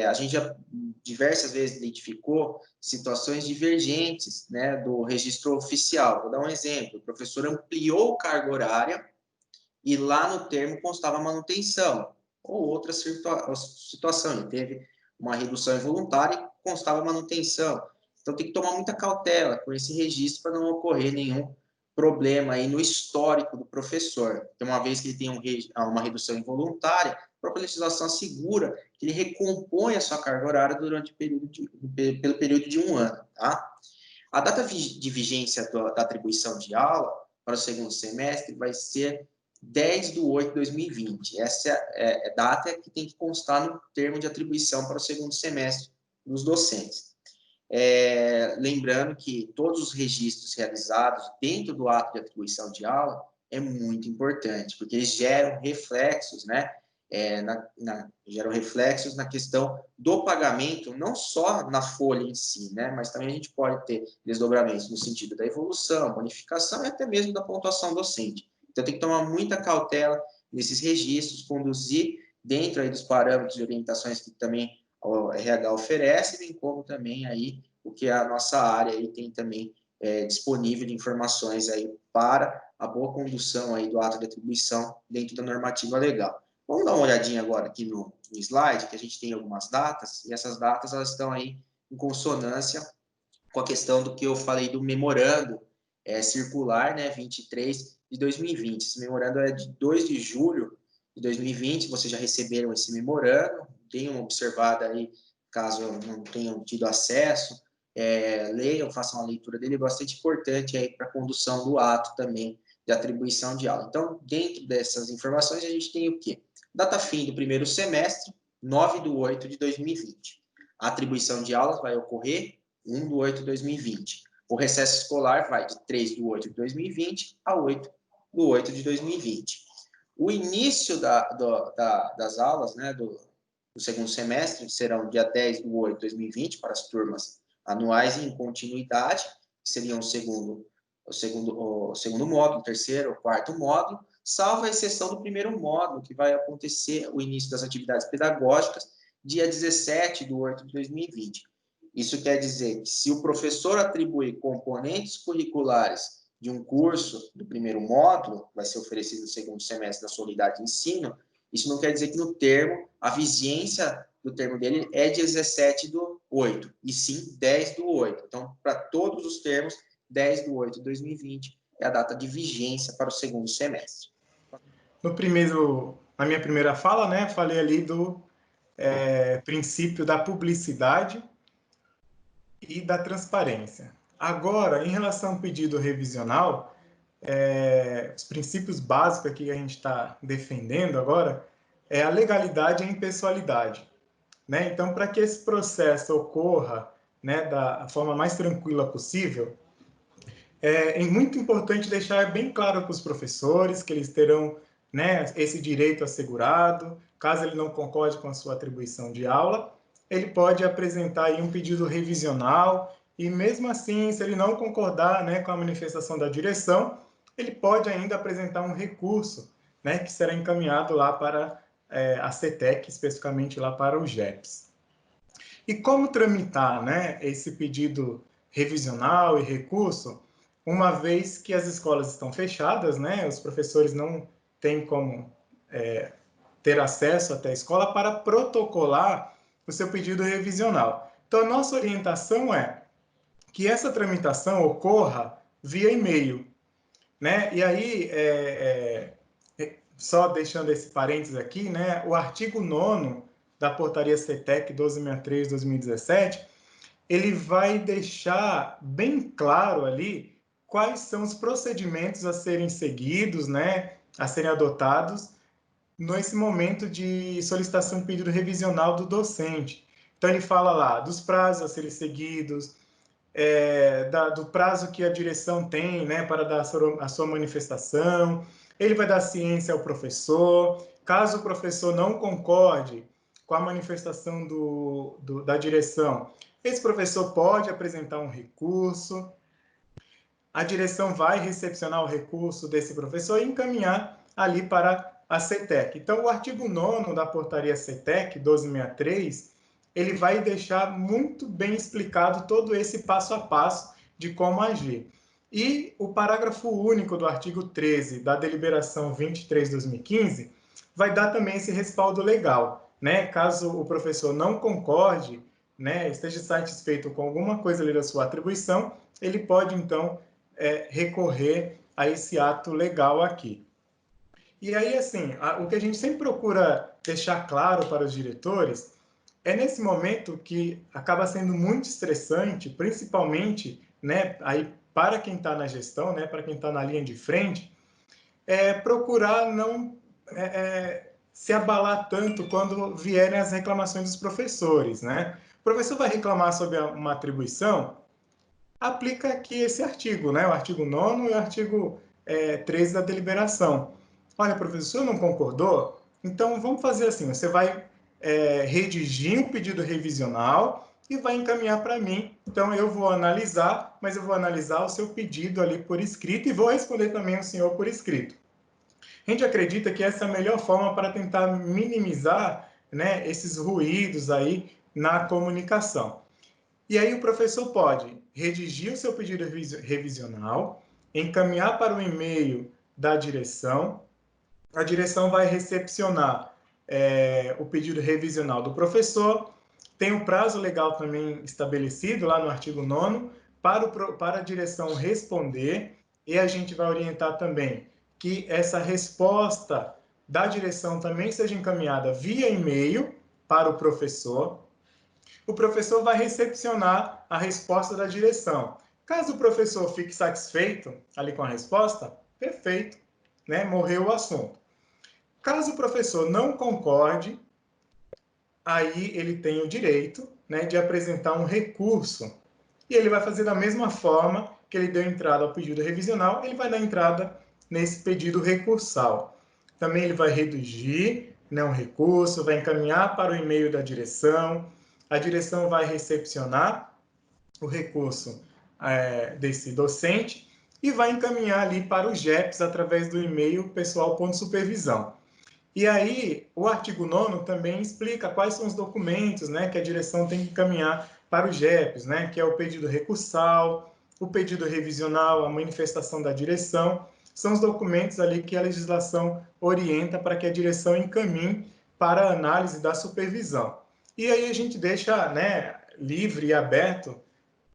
A gente já diversas vezes identificou situações divergentes, né, do registro oficial. Vou dar um exemplo. O professor ampliou carga horária e lá no termo constava manutenção. Ou outra situação, ele teve uma redução involuntária e constava manutenção. Então, tem que tomar muita cautela com esse registro para não ocorrer nenhum problema aí no histórico do professor. Então, uma vez que ele tem uma redução involuntária, a própria legislação assegura que ele recompõe a sua carga horária durante pelo período de 1 ano. Tá? A data de vigência da atribuição de aula para o segundo semestre vai ser 10/8/2020. Essa é a data que tem que constar no termo de atribuição para o segundo semestre dos docentes. Lembrando que todos os registros realizados dentro do ato de atribuição de aula é muito importante, porque eles geram reflexos, né? Geram reflexos na questão do pagamento, não só na folha em si, né? Mas também a gente pode ter desdobramentos no sentido da evolução, bonificação e até mesmo da pontuação docente. Então, tem que tomar muita cautela nesses registros, conduzir dentro aí dos parâmetros e orientações que também o RH oferece, bem como também aí o que a nossa área aí tem também disponível de informações aí para a boa condução aí do ato de atribuição dentro da normativa legal. Vamos dar uma olhadinha agora aqui no slide, que a gente tem algumas datas, e essas datas elas estão aí em consonância com a questão do que eu falei do memorando circular, né, 23 de 2020. Esse memorando é de 2 de julho de 2020, vocês já receberam esse memorando, tenham observado aí, caso não tenham tido acesso, leiam, façam a leitura dele, é bastante importante aí para a condução do ato também de atribuição de aula. Então, dentro dessas informações, a gente tem o quê? Data fim do primeiro semestre, 9/8/2020. A atribuição de aulas vai ocorrer 1/8/2020. O recesso escolar vai de 3/8/2020 a 8/8/2020. O início das aulas, né, do segundo semestre serão dia 10/8/2020 para as turmas anuais em continuidade, que seriam o segundo módulo, o terceiro, o quarto módulo, salvo a exceção do primeiro módulo, que vai acontecer o início das atividades pedagógicas dia 17/8/2020. Isso quer dizer que se o professor atribuir componentes curriculares de um curso do primeiro módulo, vai ser oferecido no segundo semestre da sua unidade de ensino, isso não quer dizer que no termo, a vigência do termo dele é 17/8, e sim 10/8. Então, para todos os termos, 10/8/2020 é a data de vigência para o segundo semestre. Na minha primeira fala, né, falei ali do princípio da publicidade e da transparência. Agora, em relação ao pedido revisional, os princípios básicos que a gente está defendendo agora é a legalidade e a impessoalidade, né? Então, para que esse processo ocorra, né, da forma mais tranquila possível, é muito importante deixar bem claro para os professores que eles terão, né, esse direito assegurado. Caso ele não concorde com a sua atribuição de aula, ele pode apresentar aí um pedido revisional e mesmo assim, se ele não concordar, né, com a manifestação da direção, ele pode ainda apresentar um recurso, né, que será encaminhado lá para a CETEC, especificamente lá para o GEPS. E como tramitar, né, esse pedido revisional e recurso, uma vez que as escolas estão fechadas, né, os professores não têm como ter acesso até a escola para protocolar o seu pedido revisional. Então, a nossa orientação é que essa tramitação ocorra via e-mail, né? E aí, só deixando esse parênteses aqui, né? O artigo 9º da portaria CETEC 1263/2017, ele vai deixar bem claro ali quais são os procedimentos a serem seguidos, né? A serem adotados nesse momento de solicitação de pedido revisional do docente. Então, ele fala lá dos prazos a serem seguidos, do prazo que a direção tem, né, para dar a sua manifestação. Ele vai dar ciência ao professor. Caso o professor não concorde com a manifestação da direção, esse professor pode apresentar um recurso. A direção vai recepcionar o recurso desse professor e encaminhar ali para a CETEC. Então, o artigo 9º da portaria CETEC 1263, ele vai deixar muito bem explicado todo esse passo a passo de como agir. E o parágrafo único do artigo 13 da deliberação 23/2015 vai dar também esse respaldo legal, né? Caso o professor não concorde, né, esteja satisfeito com alguma coisa ali da sua atribuição, ele pode então recorrer a esse ato legal aqui. E aí, assim, o que a gente sempre procura deixar claro para os diretores é nesse momento que acaba sendo muito estressante, principalmente, né, aí para quem está na gestão, né, para quem está na linha de frente, procurar não se abalar tanto quando vierem as reclamações dos professores, né? O professor vai reclamar sobre uma atribuição, aplica aqui esse artigo, né? O artigo 9º e o artigo 13 da deliberação. Olha, professor, não concordou? Então, vamos fazer assim, você vai redigir um pedido revisional e vai encaminhar para mim. Então, eu vou analisar, mas eu vou analisar o seu pedido ali por escrito e vou responder também ao senhor por escrito. A gente acredita que essa é a melhor forma para tentar minimizar, né, esses ruídos aí na comunicação. E aí o professor pode redigir o seu pedido revisional, encaminhar para o e-mail da direção, a direção vai recepcionar o pedido revisional do professor, tem um prazo legal também estabelecido lá no artigo 9º para a direção responder, e a gente vai orientar também que essa resposta da direção também seja encaminhada via e-mail para o professor vai recepcionar a resposta da direção. Caso o professor fique satisfeito ali com a resposta, perfeito, né? Morreu o assunto. Caso o professor não concorde, aí ele tem o direito, né, de apresentar um recurso. E ele vai fazer da mesma forma que ele deu entrada ao pedido revisional, ele vai dar entrada nesse pedido recursal. Também ele vai redigir, né, um recurso, vai encaminhar para o e-mail da direção, a direção vai recepcionar o recurso desse docente e vai encaminhar ali para o GEPS através do e-mail pessoal.supervisão. E aí, o artigo 9º também explica quais são os documentos, né, que a direção tem que encaminhar para o GEPS, né, que é o pedido recursal, o pedido revisional, a manifestação da direção. São os documentos ali que a legislação orienta para que a direção encaminhe para a análise da supervisão. E aí a gente deixa, né, livre e aberto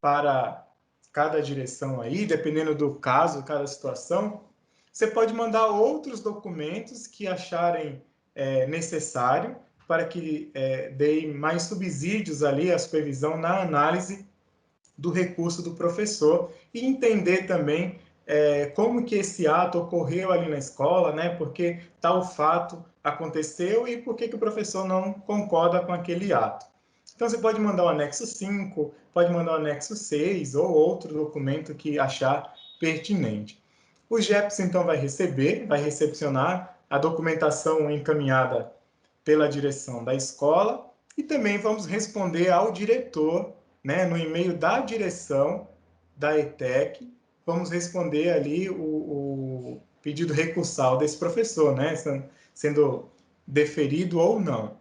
para cada direção aí, dependendo do caso, cada situação. Você pode mandar outros documentos que acharem necessário para que deem mais subsídios ali à supervisão na análise do recurso do professor e entender também como que esse ato ocorreu ali na escola, né? Porque tal fato aconteceu e por que o professor não concorda com aquele ato. Então, você pode mandar o anexo 5, pode mandar o anexo 6 ou outro documento que achar pertinente. O GEPS, então, vai recepcionar a documentação encaminhada pela direção da escola e também vamos responder ao diretor, né, no e-mail da direção da ETEC, vamos responder ali o pedido recursal desse professor, né, sendo deferido ou não.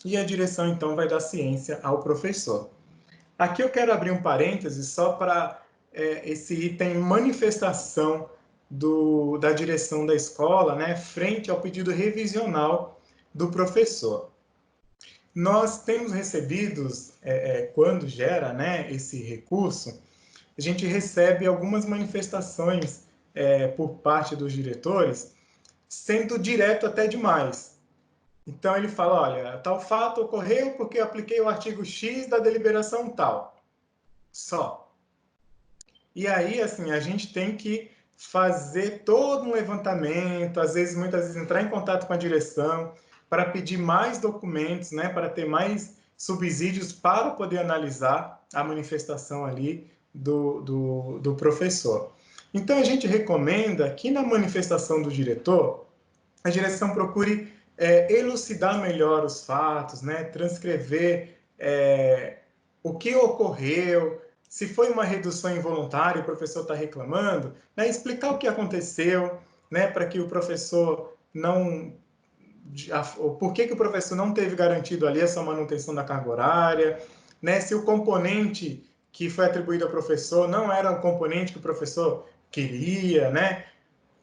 E a direção, então, vai dar ciência ao professor. Aqui eu quero abrir um parêntese só para esse item manifestação da direção da escola, né, frente ao pedido revisional do professor. Nós temos recebidos, quando gera, né, esse recurso, a gente recebe algumas manifestações por parte dos diretores, sendo direto até demais. Então ele fala, olha, tal fato ocorreu porque eu apliquei o artigo X da deliberação tal. Só. E aí, assim, a gente tem que fazer todo um levantamento, às vezes, muitas vezes, entrar em contato com a direção para pedir mais documentos, né, para ter mais subsídios para poder analisar a manifestação ali do professor. Então, a gente recomenda que na manifestação do diretor, a direção procure elucidar melhor os fatos, né, transcrever o que ocorreu, se foi uma redução involuntária e o professor está reclamando, né, explicar o que aconteceu, né, para que o professor não... Por que o professor não teve garantido ali essa manutenção da carga horária, né, se o componente que foi atribuído ao professor não era o componente que o professor queria, né?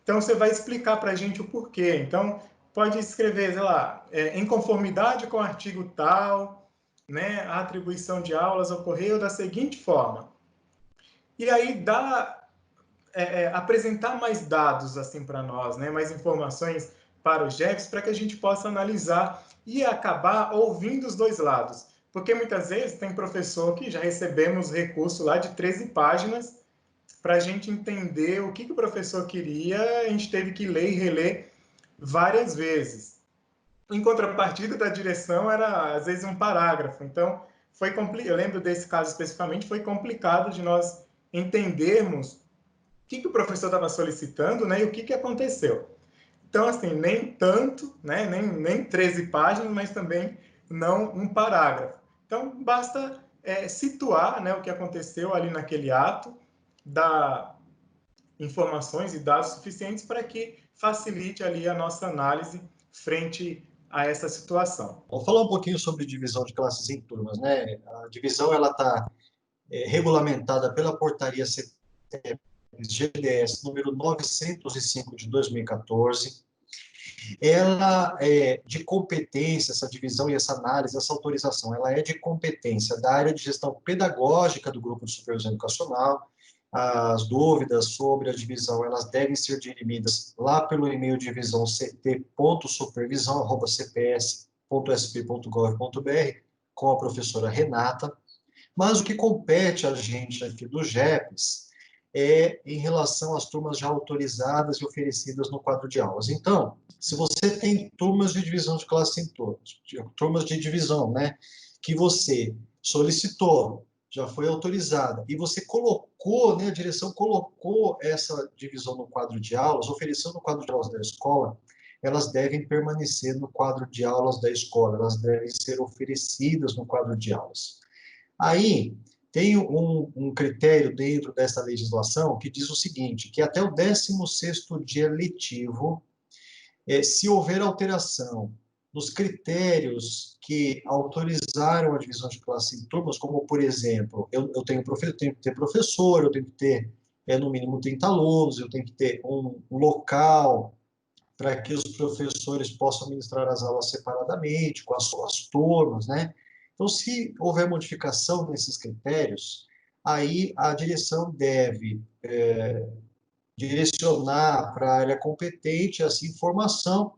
Então, você vai explicar para a gente o porquê. Então, pode escrever, sei lá, em conformidade com o artigo tal, né, a atribuição de aulas ocorreu da seguinte forma. E aí apresentar mais dados assim para nós, né, mais informações para os jefes, para que a gente possa analisar e acabar ouvindo os dois lados. Porque muitas vezes tem professor que já recebemos recurso lá de 13 páginas para a gente entender o que o professor queria, a gente teve que ler e reler várias vezes. Em contrapartida da direção, era às vezes um parágrafo. Então, eu lembro desse caso especificamente, foi complicado de nós entendermos o que o professor estava solicitando, né, e o que aconteceu. Então, assim, nem tanto, né, nem 13 páginas, mas também não um parágrafo. Então, basta situar, né, o que aconteceu ali naquele ato, dar informações e dados suficientes para que facilite ali a nossa análise frente a essa situação. Vamos falar um pouquinho sobre divisão de classes em turmas, né? A divisão ela está regulamentada pela portaria GDS número 905 de 2014. Ela é de competência, essa divisão e essa análise, essa autorização, ela é de competência da área de gestão pedagógica do grupo de supervisão educacional. As dúvidas sobre a divisão, elas devem ser dirimidas lá pelo e-mail divisão.supervisão@cps.sp.gov.br com a professora Renata. Mas o que compete a gente aqui do GEPES é em relação às turmas já autorizadas e oferecidas no quadro de aulas. Então, se você tem turmas de divisão de classe em turmas de divisão, né, que você solicitou, já foi autorizada, e você colocou, né, a direção colocou essa divisão no quadro de aulas, ofereceu no quadro de aulas da escola, elas devem permanecer no quadro de aulas da escola, elas devem ser oferecidas no quadro de aulas. Aí, tem um critério dentro dessa legislação que diz o seguinte, que até o 16º dia letivo, se houver alteração nos critérios que autorizaram a divisão de classe em turmas, como, por exemplo, eu tenho que ter professor, eu tenho que ter, no mínimo, 30 alunos, eu tenho que ter um local para que os professores possam ministrar as aulas separadamente, com as suas turmas, né? Então, se houver modificação nesses critérios, aí a direção deve direcionar para a área competente essa informação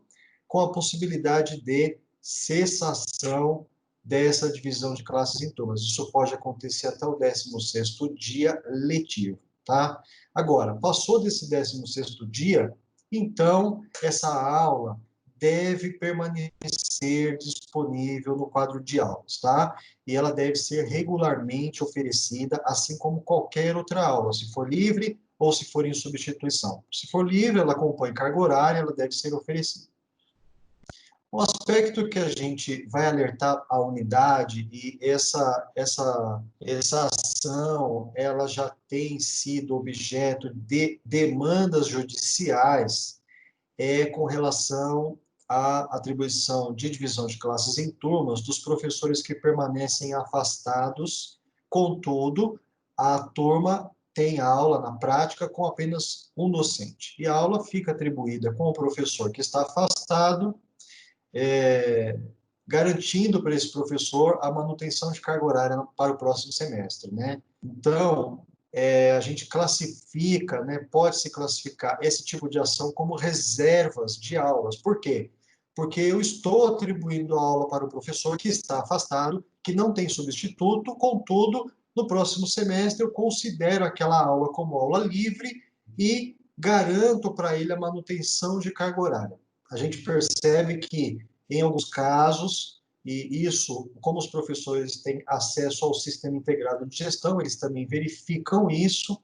com a possibilidade de cessação dessa divisão de classes em turmas. Isso pode acontecer até o 16º dia letivo, tá? Agora, passou desse 16º dia, então essa aula deve permanecer disponível no quadro de aulas, tá? E ela deve ser regularmente oferecida, assim como qualquer outra aula, se for livre ou se for em substituição. Se for livre, ela compõe carga horária, ela deve ser oferecida. Um aspecto que a gente vai alertar a unidade, e essa ação ela já tem sido objeto de demandas judiciais, é com relação à atribuição de divisão de classes em turmas dos professores que permanecem afastados. Contudo, a turma tem aula na prática com apenas um docente, e a aula fica atribuída com o professor que está afastado, garantindo para esse professor a manutenção de carga horária para o próximo semestre, né? Então, a gente classifica, né, pode-se classificar esse tipo de ação como reservas de aulas. Por quê? Porque eu estou atribuindo a aula para o professor que está afastado, que não tem substituto, contudo, no próximo semestre eu considero aquela aula como aula livre e garanto para ele a manutenção de carga horária. A gente percebe que, em alguns casos, e isso, como os professores têm acesso ao sistema integrado de gestão, eles também verificam isso,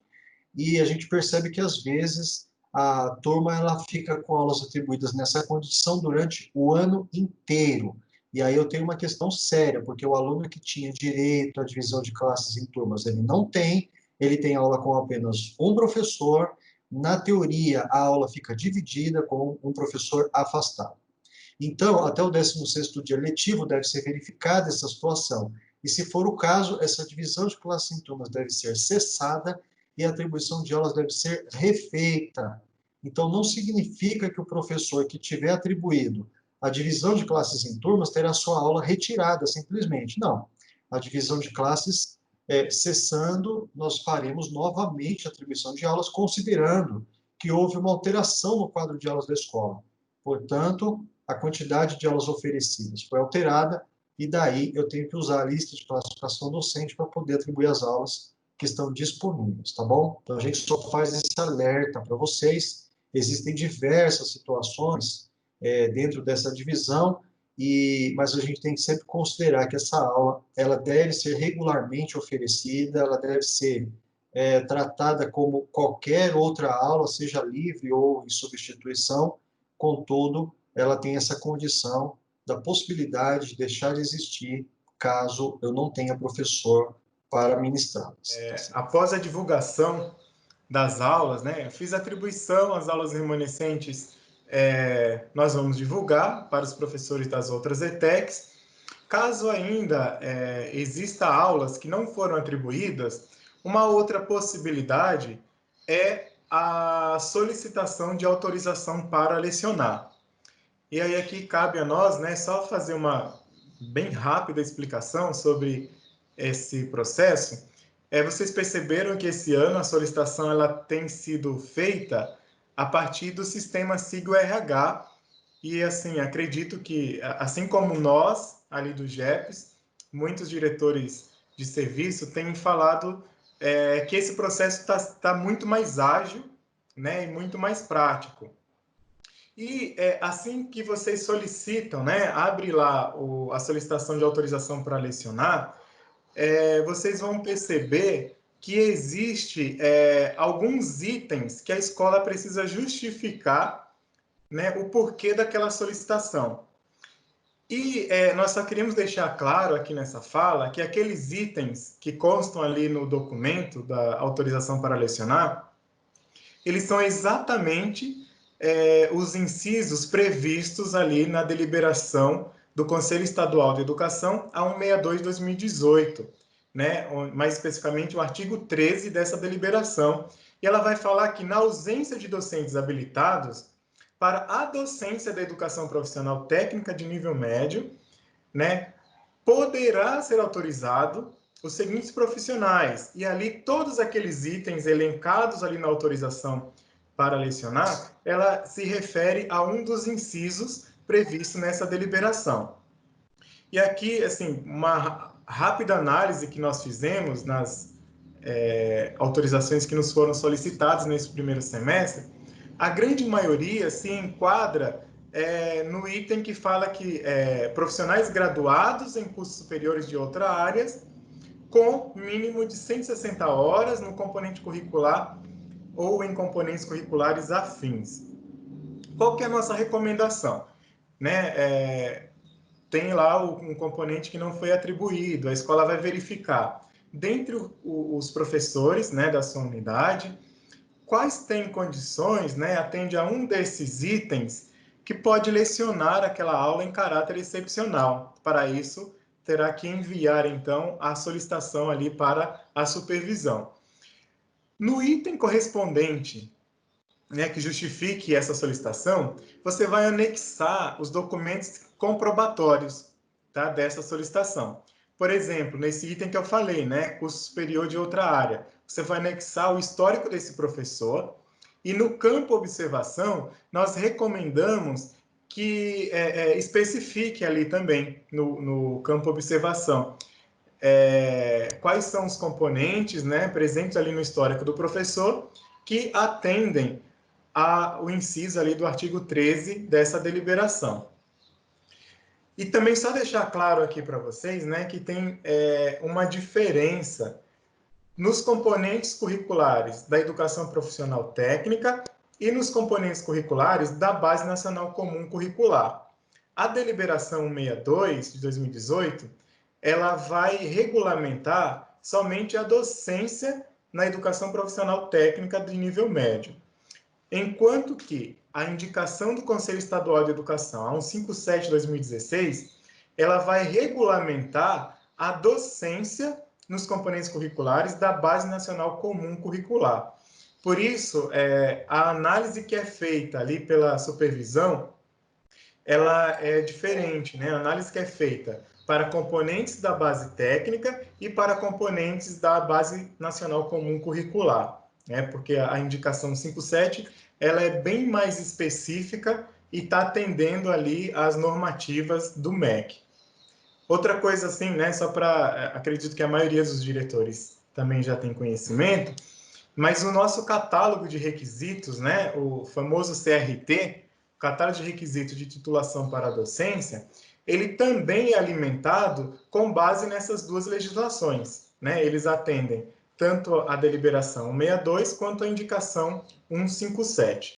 e a gente percebe que, às vezes, a turma ela fica com aulas atribuídas nessa condição durante o ano inteiro. E aí eu tenho uma questão séria, porque o aluno que tinha direito à divisão de classes em turmas, ele tem aula com apenas um professor. Na teoria, a aula fica dividida com um professor afastado. Então, até o 16º dia letivo deve ser verificada essa situação. E, se for o caso, essa divisão de classes em turmas deve ser cessada e a atribuição de aulas deve ser refeita. Então, não significa que o professor que tiver atribuído a divisão de classes em turmas terá sua aula retirada, simplesmente. Não. A divisão de classes cessando, nós faremos novamente a atribuição de aulas, considerando que houve uma alteração no quadro de aulas da escola. Portanto, a quantidade de aulas oferecidas foi alterada, e daí eu tenho que usar a lista de classificação docente para poder atribuir as aulas que estão disponíveis, tá bom? Então, a gente só faz esse alerta para vocês. Existem diversas situações dentro dessa divisão, mas a gente tem que sempre considerar que essa aula ela deve ser regularmente oferecida, ela deve ser tratada como qualquer outra aula, seja livre ou em substituição. Contudo, ela tem essa condição da possibilidade de deixar de existir caso eu não tenha professor para ministrá-las. Após a divulgação das aulas, né, eu fiz atribuição às aulas remanescentes, nós vamos divulgar para os professores das outras ETECs. Caso ainda exista aulas que não foram atribuídas, uma outra possibilidade é a solicitação de autorização para lecionar. E aí aqui cabe a nós, né, só fazer uma bem rápida explicação sobre esse processo. Vocês perceberam que esse ano a solicitação ela tem sido feita a partir do sistema SIG-RH, e assim, acredito que, assim como nós, ali do GEPES, muitos diretores de serviço têm falado que esse processo está muito mais ágil, né, e muito mais prático. E assim que vocês solicitam, né, abre lá a solicitação de autorização para lecionar, vocês vão perceber que existe alguns itens que a escola precisa justificar, né, o porquê daquela solicitação. E nós só queríamos deixar claro aqui nessa fala que aqueles itens que constam ali no documento da autorização para lecionar, eles são exatamente os incisos previstos ali na deliberação do Conselho Estadual de Educação, a 162 de 2018, né? Mais especificamente o artigo 13 dessa deliberação. E ela vai falar que, na ausência de docentes habilitados para a docência da educação profissional técnica de nível médio, né, poderá ser autorizado os seguintes profissionais. E ali todos aqueles itens elencados ali na autorização para lecionar, ela se refere a um dos incisos previsto nessa deliberação. E aqui, assim, uma rápida análise que nós fizemos nas autorizações que nos foram solicitadas nesse primeiro semestre, a grande maioria se enquadra no item que fala que profissionais graduados em cursos superiores de outras áreas, com mínimo de 160 horas no componente curricular ou em componentes curriculares afins. Qual que é a nossa recomendação? né, tem lá um componente que não foi atribuído, a escola vai verificar, dentre os professores, né, da sua unidade, quais têm condições, né, atende a um desses itens que pode lecionar aquela aula em caráter excepcional. Para isso, terá que enviar, então, a solicitação ali para a supervisão. No item correspondente, né, que justifique essa solicitação, você vai anexar os documentos comprobatórios, tá, dessa solicitação. Por exemplo, nesse item que eu falei, né, curso superior de outra área, você vai anexar o histórico desse professor e no campo observação, nós recomendamos que especifique ali também, no campo observação, quais são os componentes, né, presentes ali no histórico do professor que atendem o inciso ali do artigo 13 dessa deliberação. E também só deixar claro aqui para vocês, né, que tem uma diferença nos componentes curriculares da educação profissional técnica e nos componentes curriculares da Base Nacional Comum Curricular. A deliberação 162 de 2018, ela vai regulamentar somente a docência na educação profissional técnica de nível médio. Enquanto que a indicação do Conselho Estadual de Educação, a 157 de 2016, ela vai regulamentar a docência nos componentes curriculares da Base Nacional Comum Curricular. Por isso, a análise que é feita ali pela supervisão, ela é diferente, né? A análise que é feita para componentes da base técnica e para componentes da Base Nacional Comum Curricular, né? Porque a indicação 57 ela é bem mais específica e está atendendo ali as normativas do MEC. Outra coisa assim, né, só para, acredito que a maioria dos diretores também já tem conhecimento, mas o nosso catálogo de requisitos, né, o famoso CRT, Catálogo de Requisitos de Titulação para a Docência, ele também é alimentado com base nessas duas legislações, né? Eles atendem tanto a deliberação 162 quanto a indicação 157.